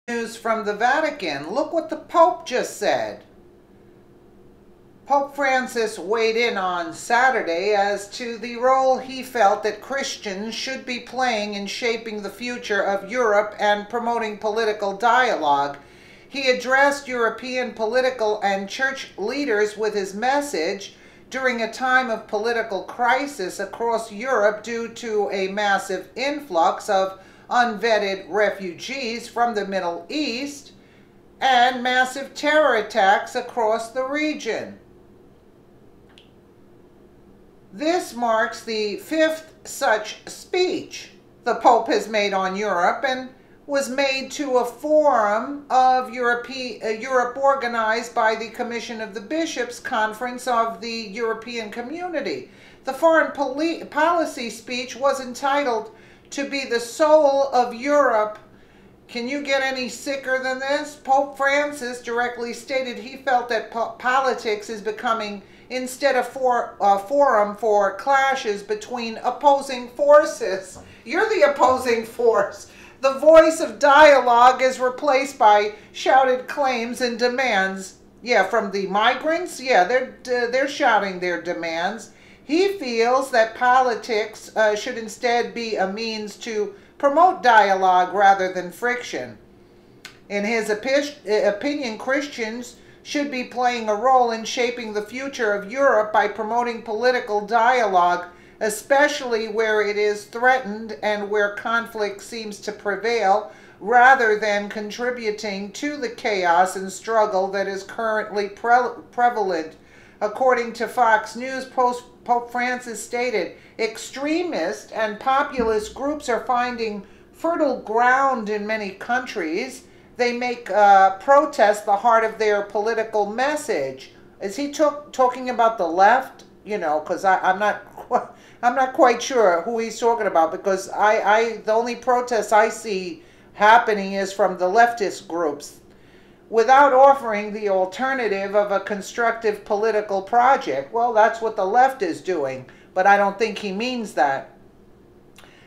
News from the Vatican. Look what the Pope just said. Pope Francis weighed in on Saturday as to the role he felt that Christians should be playing in shaping the future of Europe and promoting political dialogue. He addressed European political and church leaders with his message during a time of political crisis across Europe due to a massive influx of unvetted refugees from the Middle East and massive terror attacks across the region. This marks the fifth such speech the Pope has made on Europe and was made to a forum of Europe organized by the Commission of the Bishops Conference of the European Community. The foreign policy speech was entitled "To be the Soul of Europe." Can you get any sicker than this? Pope Francis directly stated he felt that politics is becoming instead a forum for clashes between opposing forces. You're the opposing force. The voice of dialogue is replaced by shouted claims and demands. Yeah, from the migrants, yeah, they're shouting their demands. He feels that politics should instead be a means to promote dialogue rather than friction. In his opinion, Christians should be playing a role in shaping the future of Europe by promoting political dialogue, especially where it is threatened and where conflict seems to prevail, rather than contributing to the chaos and struggle that is currently prevalent. According to Fox News, Pope Francis stated, "Extremist and populist groups are finding fertile ground in many countries. They make protest the heart of their political message." Is he talking about the left? You know, because I'm not quite sure who he's talking about, because the only protests I see happening is from the leftist groups, without offering the alternative of a constructive political project. Well, that's what the left is doing, but I don't think he means that.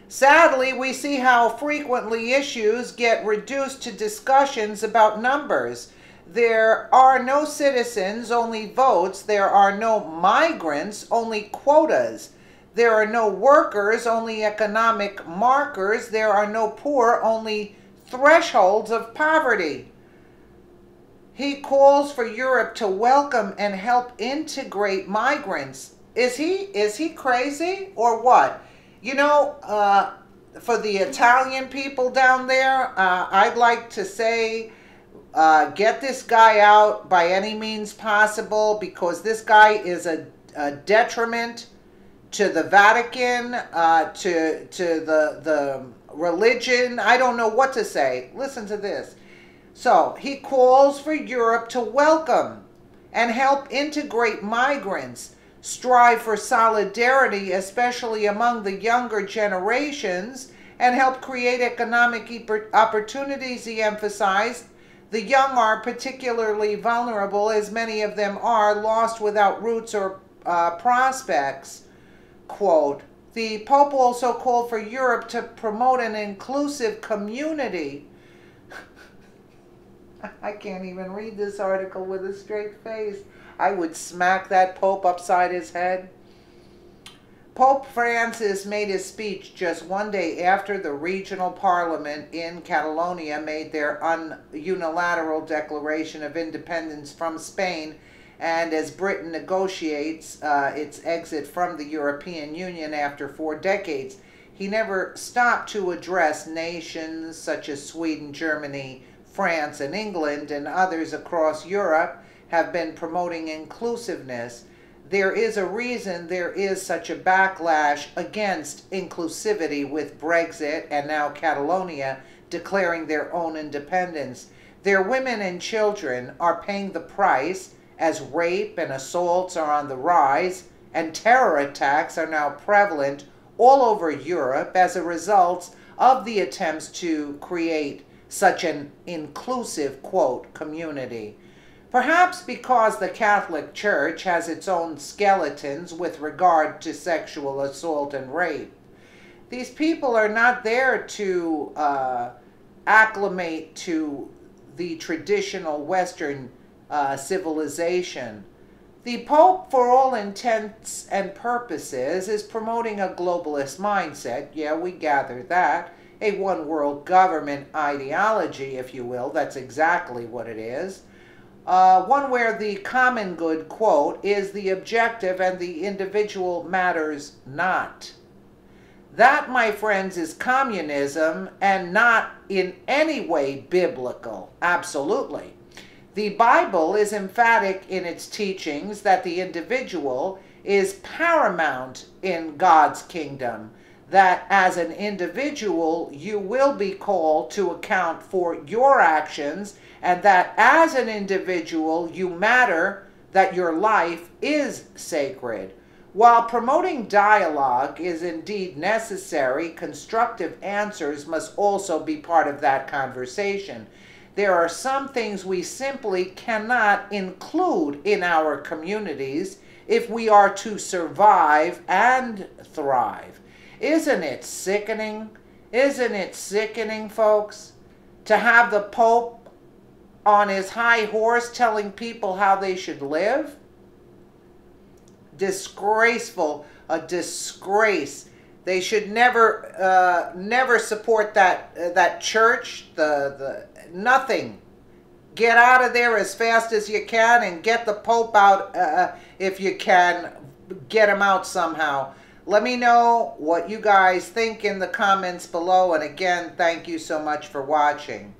Sadly, we see how frequently issues get reduced to discussions about numbers. There are no citizens, only votes. There are no migrants, only quotas. There are no workers, only economic markers. There are no poor, only thresholds of poverty. He calls for Europe to welcome and help integrate migrants. Is he crazy or what? You know, for the Italian people down there, I'd like to say, get this guy out by any means possible, because this guy is a detriment to the Vatican, to the religion. I don't know what to say. Listen to this. So, he calls for Europe to welcome and help integrate migrants, strive for solidarity, especially among the younger generations, and help create economic opportunities, he emphasized. The young are particularly vulnerable, as many of them are lost without roots or prospects. Quote, the Pope also called for Europe to promote an inclusive community. I can't even read this article with a straight face. I would smack that Pope upside his head. Pope Francis made his speech just one day after the regional parliament in Catalonia made their unilateral declaration of independence from Spain, and as Britain negotiates its exit from the European Union after 4 decades. He never stopped to address nations such as Sweden, Germany, France, and England, and others across Europe have been promoting inclusiveness. There is a reason there is such a backlash against inclusivity with Brexit and now Catalonia declaring their own independence. Their women and children are paying the price as rape and assaults are on the rise, and terror attacks are now prevalent all over Europe as a result of the attempts to create such an inclusive, quote, community. Perhaps because the Catholic Church has its own skeletons with regard to sexual assault and rape. These people are not there to acclimate to the traditional Western civilization. The Pope, for all intents and purposes, is promoting a globalist mindset. Yeah, we gather that. A one-world government ideology, if you will. That's exactly what it is. One where the common good, quote, is the objective and the individual matters not. That, my friends, is communism and not in any way biblical. Absolutely. The Bible is emphatic in its teachings that the individual is paramount in God's kingdom, that as an individual you will be called to account for your actions, and that as an individual you matter, that your life is sacred. While promoting dialogue is indeed necessary, constructive answers must also be part of that conversation. There are some things we simply cannot include in our communities if we are to survive and thrive. Isn't it sickening? Isn't it sickening, folks, to have the Pope on his high horse telling people how they should live? Disgraceful, a disgrace. They should never support that church. Nothing. Get out of there as fast as you can and get the Pope out if you can. Get him out somehow. Let me know what you guys think in the comments below. And again, thank you so much for watching.